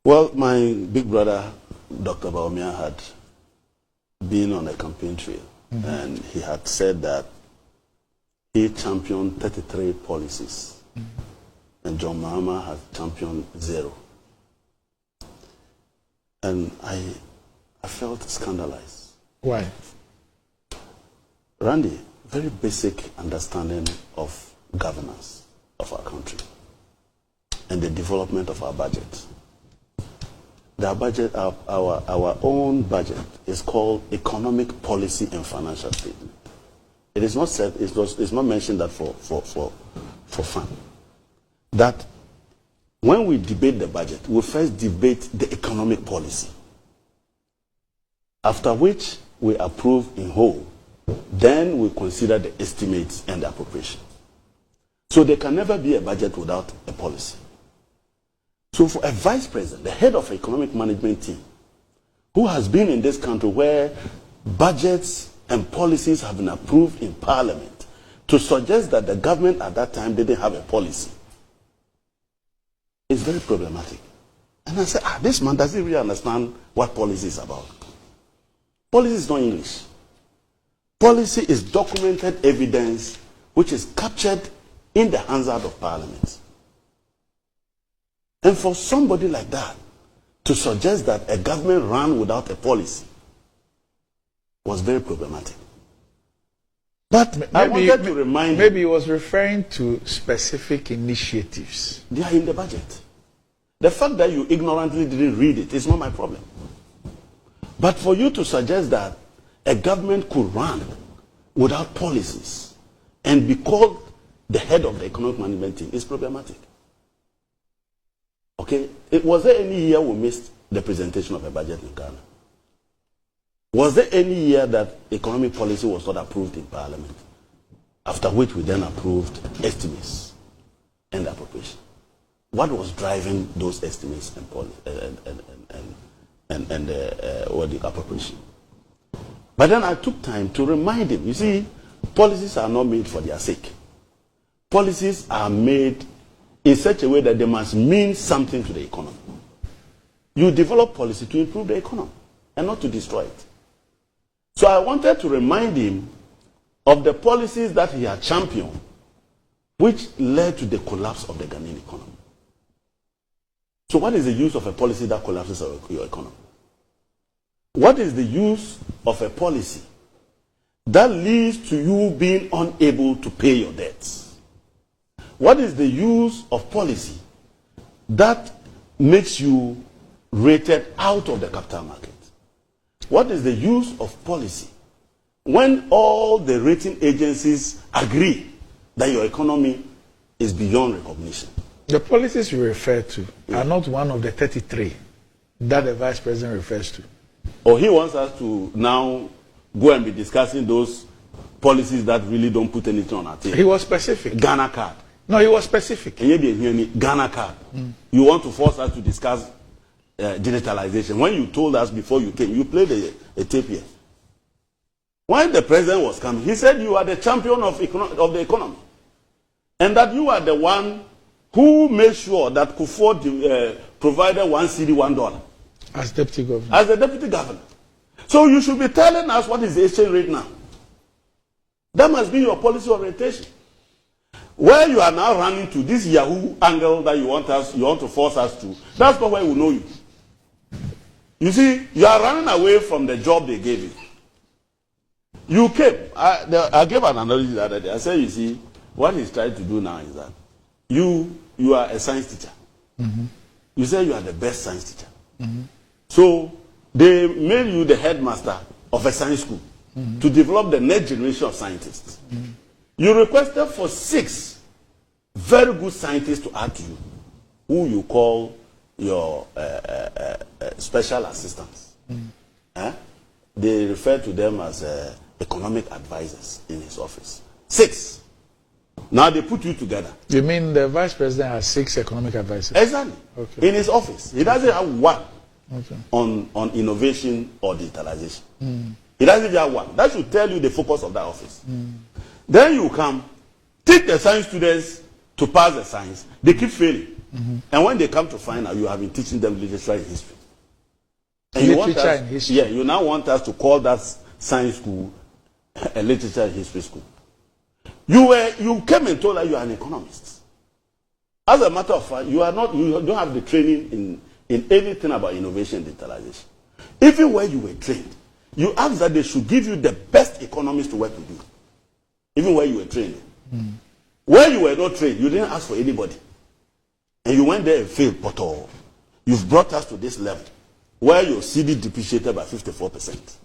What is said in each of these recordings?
Well, my big brother, Dr. Baumia, had been on a campaign trail, and he had said that he championed 33 policies, and John Mahama had championed 0. And I felt scandalized. Why? Randy, very basic understanding of governance of our country and the development of our budget. The budget, our own budget, is called Economic Policy and Financial Statement. It is not said, it's not mentioned that for fun. That when we debate the budget, we first debate the economic policy. After which we approve in whole, then we consider the estimates and the appropriation. So there can never be a budget without a policy. So for a vice president, the head of economic management team, who has been in this country where budgets and policies have been approved in parliament, to suggest that the government at that time didn't have a policy is very problematic. And I said, this man doesn't really understand what policy is about. Policy is not English. Policy is documented evidence which is captured in the Hansard of Parliament. And for somebody like that to suggest that a government ran without a policy was very problematic. But maybe, I wanted to remind maybe he was referring to specific initiatives. They are in the budget. The fact that you ignorantly didn't read it is not my problem. But for you to suggest that a government could run without policies and be called the head of the economic management team is problematic. Okay? Was there any year we missed the presentation of a budget in Ghana? Was there any year that economic policy was not approved in Parliament? After which we then approved estimates and appropriation. What was driving those estimates and the appropriation? But then I took time to remind him. You see, policies are not made for their sake. Policies are made in such a way that they must mean something to the economy. You develop policy to improve the economy and not to destroy it. So I wanted to remind him of the policies that he had championed, which led to the collapse of the Ghanaian economy. So what is the use of a policy that collapses your economy? What is the use of a policy that leads to you being unable to pay your debts? What is the use of policy that makes you rated out of the capital market? What is the use of policy when all the rating agencies agree that your economy is beyond recognition? The policies you refer to are not one of the 33 that the vice president refers to. Or he wants us to now go and be discussing those policies that really don't put anything on our table. He was specific. Ghana card. No, he was specific. Ghana card. You want to force us to discuss digitalization. When you told us before you came, you played a tape here. When the president was coming, he said you are the champion of the economy. And that you are the one who made sure that Kufuor provided one cedi, $1. As deputy governor. As the deputy governor. So you should be telling us what is the exchange rate now. That must be your policy orientation. Where you are now running to this Yahoo angle that you want to force us to, that's not where we know you. You see, you are running away from the job they gave you. You came. I gave an analogy the other day. I said, you see, what he's trying to do now is that you are a science teacher. You say you are the best science teacher. So they made you the headmaster of a science school to develop the next generation of scientists. You requested for 6 very good scientists to add to you, who you call your special assistants. They refer to them as economic advisors in his office. 6. Now they put you together. You mean the vice president has 6 economic advisors? Exactly. Okay. In his office. He doesn't have one okay. on innovation or digitalization. He doesn't even have one. That should tell you the focus of that office. Then you come, teach the science students to pass the science. They keep failing. And when they come to find out, you have been teaching them literature and history. And Literature and history. Yeah, you now want us to call that science school a literature and history school. You came and told us you are an economist. As a matter of fact, you don't have the training in anything about innovation and digitalization. Even where you were trained, you asked that they should give you the best economists to work with you. Even where you were trained. Where you were not trained, you didn't ask for anybody. And you went there and failed, but you've brought us to this level where your CD depreciated by 54%.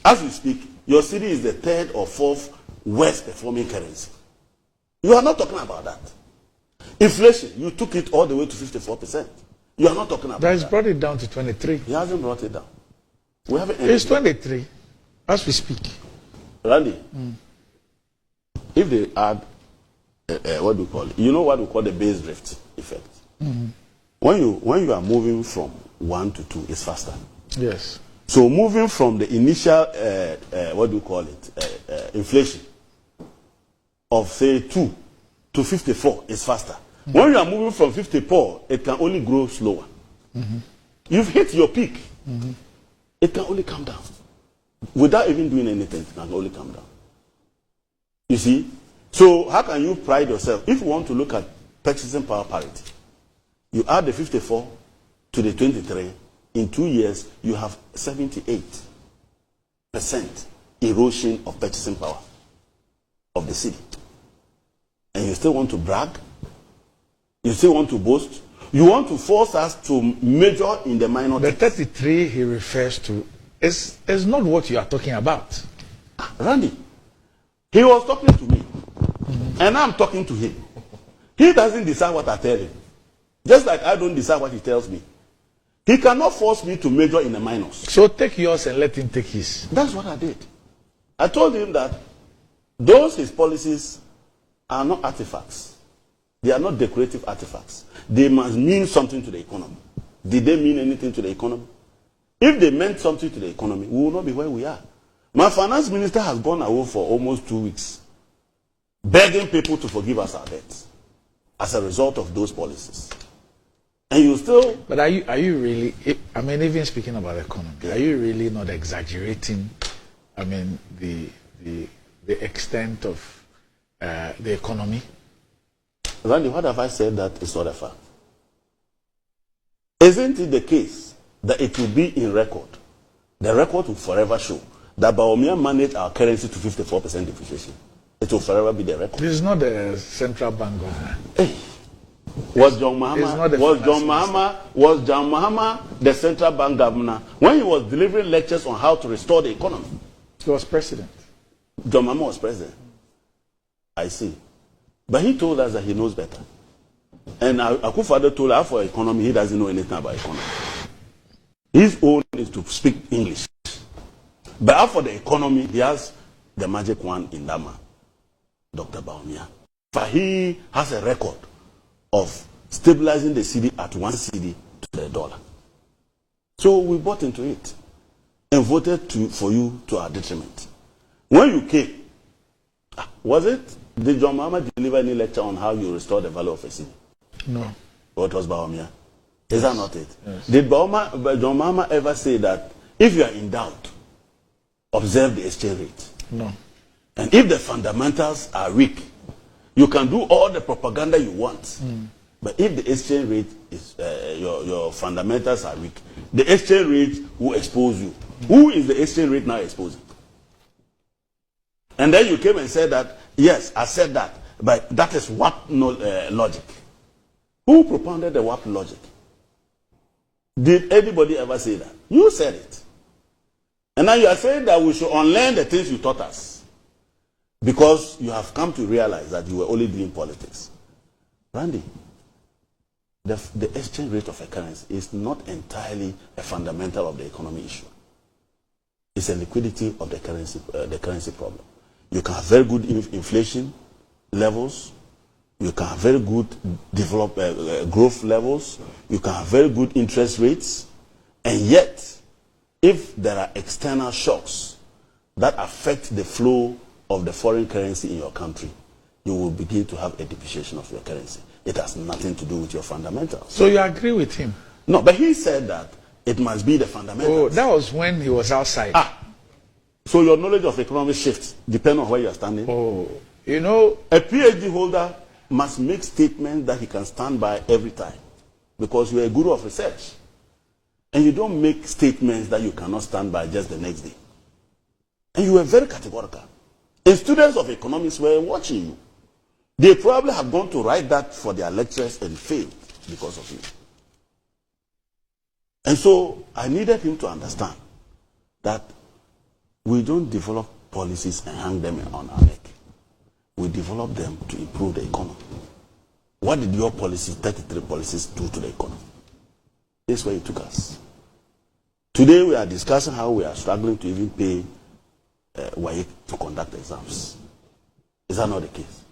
As we speak, your CD is the third or fourth worst performing currency. You are not talking about that. Inflation, you took it all the way to 54%. You are not talking about that. That has brought it down to 23. He hasn't brought it down. We haven't. It's 23 as we speak. Randy, if they add, what do we call it? You know what we call the base drift effect. When you are moving from 1 to 2, it's faster. Yes. So moving from the initial, what do you call it, inflation of say 2 to 54 is faster. When you are moving from 54, it can only grow slower. You've hit your peak. It can only come down. Without even doing anything, it can only come down. You see? So how can you pride yourself? If you want to look at purchasing power parity, you add the 54 to the 23, in 2 years, you have 78% erosion of purchasing power of the city. And you still want to brag? You still want to boast? You want to force us to major in the minor The things. 33 he refers to is not what you are talking about. Randy, he was talking to me, and I'm talking to him. He doesn't decide what I tell him, just like I don't decide what he tells me. He cannot force me to major in the minors. So take yours and let him take his. That's what I did. I told him that his policies are not artifacts. They are not decorative artifacts. They must mean something to the economy. Did they mean anything to the economy? If they meant something to the economy, we will not be where we are. My finance minister has gone away for almost 2 weeks, begging people to forgive us our debts as a result of those policies. And you still... But are you really, I mean, even speaking about the economy, are you really not exaggerating, I mean, the extent of the economy? Randy, what have I said that is not a fact? Isn't it the case that it will be in record? The record will forever show that Bawumia managed our currency to 54% depreciation. It will forever be the record. This is not the central bank governor. Hey. Was John Mahama the central bank governor when he was delivering lectures on how to restore the economy? He was president. John Mahama was president. I see. But he told us that he knows better. And Akufo-Addo told us for economy, he doesn't know anything about economy. His own is to speak English. But for the economy, he has the magic one in that man, Dr. Bawumia. But he has a record of stabilizing the cedi at 1 cedi to the dollar. So we bought into it and voted for you to our detriment. When you came, did John Mahama deliver any lecture on how you restore the value of a cedi? No. What was Bawumia? Is that not it? Yes. Did John Mahama ever say that if you are in doubt, observe the exchange rate? No. And if the fundamentals are weak, you can do all the propaganda you want. But if the exchange rate is, your fundamentals are weak, the exchange rate will expose you. Who is the exchange rate now exposing? And then you came and said that, yes, I said that, but that is WAP logic. Who propounded the WAP logic? Did anybody ever say that? You said it. And now you are saying that we should unlearn the things you taught us because you have come to realize that you were only doing politics. Randy, the exchange rate of a currency is not entirely a fundamental of the economy issue. It's a liquidity of the currency problem. You can have very good inflation levels. You can have very good growth levels. You can have very good interest rates. And yet, if there are external shocks that affect the flow of the foreign currency in your country, you will begin to have a depreciation of your currency. It has nothing to do with your fundamentals. So you agree with him? No, but he said that it must be the fundamentals. Oh, that was when he was outside. So your knowledge of economics shifts depending on where you are standing. Oh, you know, a PhD holder must make statements that he can stand by every time, because you are a guru of research. And you don't make statements that you cannot stand by just the next day. And you were very categorical. And students of economics were watching you. They probably have gone to write that for their lecturers and failed because of you. And so I needed him to understand that we don't develop policies and hang them on our neck. We develop them to improve the economy. What did your policies, 33 policies, do to the economy? This is where it took us. Today we are discussing how we are struggling to even pay WAEC to conduct exams. Is that not the case?